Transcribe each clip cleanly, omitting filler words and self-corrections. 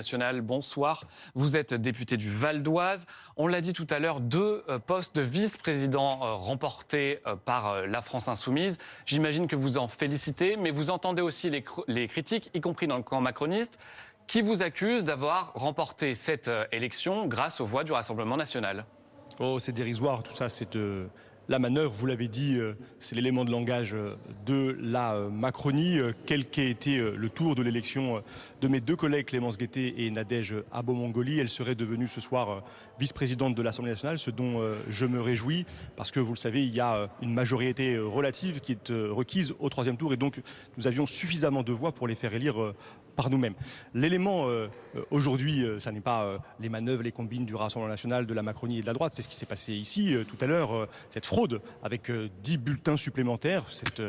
National, bonsoir. Vous êtes député du Val d'Oise. On l'a dit tout à l'heure, deux postes de vice-président remportés par la France Insoumise. J'imagine que vous en félicitez, mais vous entendez aussi les critiques, y compris dans le camp macroniste, qui vous accusent d'avoir remporté cette élection grâce aux voix du Rassemblement national. Oh, c'est dérisoire, tout ça, c'est la manœuvre, vous l'avez dit, c'est l'élément de langage de la Macronie. Quel qu'ait été le tour de l'élection de mes deux collègues Clémence Guettet et Nadège Abo-Mongoli, elle serait devenue ce soir vice-présidente de l'Assemblée nationale, ce dont je me réjouis, parce que vous le savez, il y a une majorité relative qui est requise au troisième tour, et donc nous avions suffisamment de voix pour les faire élire par nous-mêmes. L'élément aujourd'hui, ça n'est pas les manœuvres, les combines du Rassemblement national, de la Macronie et de la droite, c'est ce qui s'est passé ici tout à l'heure, cette fraude avec 10 bulletins supplémentaires, cette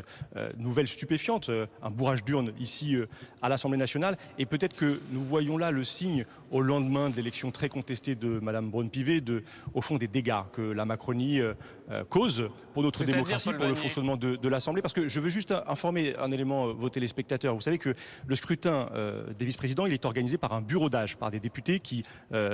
nouvelle stupéfiante, un bourrage d'urne ici à l'Assemblée nationale. Et peut-être que nous voyons là le signe, au lendemain de l'élection très contestée de Mme Braun-Pivet, au fond des dégâts que la Macronie cause pour notre démocratie, pour le fonctionnement de l'Assemblée. Parce que je veux juste informer un élément vos téléspectateurs. Vous savez que le scrutin des vice-présidents, il est organisé par un bureau d'âge, par des députés qui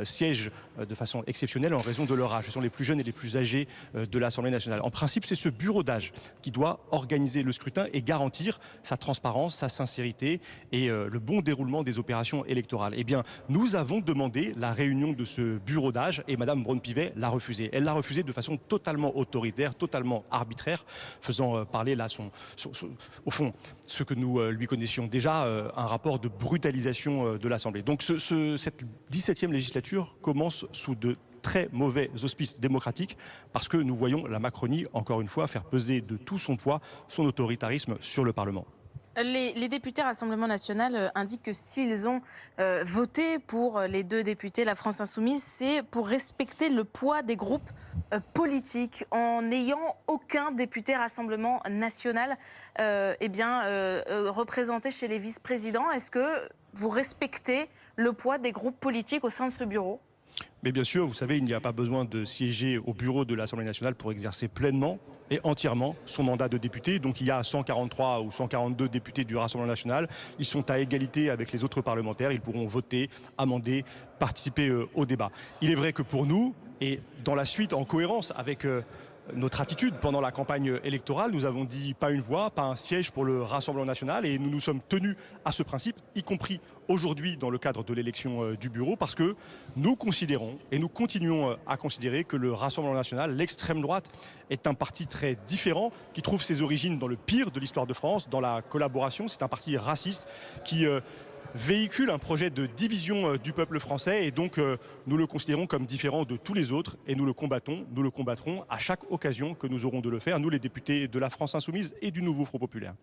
siègent de façon exceptionnelle en raison de leur âge. Ce sont les plus jeunes et les plus âgés de l'Assemblée nationale. En principe, c'est ce bureau d'âge qui doit organiser le scrutin et garantir sa transparence, sa sincérité et le bon déroulement des opérations électorales. Eh bien, nous avons demandé la réunion de ce bureau d'âge et Mme Braun-Pivet l'a refusé. Elle l'a refusé de façon totalement autoritaire, totalement arbitraire, faisant parler là au fond ce que nous lui connaissions déjà, un rapport de brutalisation de l'Assemblée. Donc cette 17e législature commence sous de très mauvais auspices démocratiques parce que nous voyons la Macronie, encore une fois, faire peser de tout son poids son autoritarisme sur le Parlement. Les députés Rassemblement national indiquent que s'ils ont voté pour les deux députés La France Insoumise, c'est pour respecter le poids des groupes politiques. En n'ayant aucun député Rassemblement national représenté chez les vice-présidents, est-ce que vous respectez le poids des groupes politiques au sein de ce bureau ? Mais bien sûr, vous savez, il n'y a pas besoin de siéger au bureau de l'Assemblée nationale pour exercer pleinement et entièrement son mandat de député. Donc il y a 143 ou 142 députés du Rassemblement national. Ils sont à égalité avec les autres parlementaires. Ils pourront voter, amender, participer au débat. Il est vrai que pour nous, et dans la suite, en cohérence avec notre attitude pendant la campagne électorale, nous avons dit pas une voix, pas un siège pour le Rassemblement national, et nous nous sommes tenus à ce principe, y compris aujourd'hui dans le cadre de l'élection du bureau, parce que nous considérons et nous continuons à considérer que le Rassemblement national, l'extrême droite, est un parti très différent, qui trouve ses origines dans le pire de l'histoire de France, dans la collaboration. C'est un parti raciste qui véhicule un projet de division du peuple français, et donc nous le considérons comme différent de tous les autres, et nous le combattrons à chaque occasion que nous aurons de le faire, nous les députés de la France Insoumise et du nouveau Front Populaire.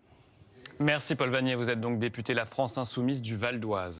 Merci Paul Vannier, vous êtes donc député La France Insoumise du Val d'Oise.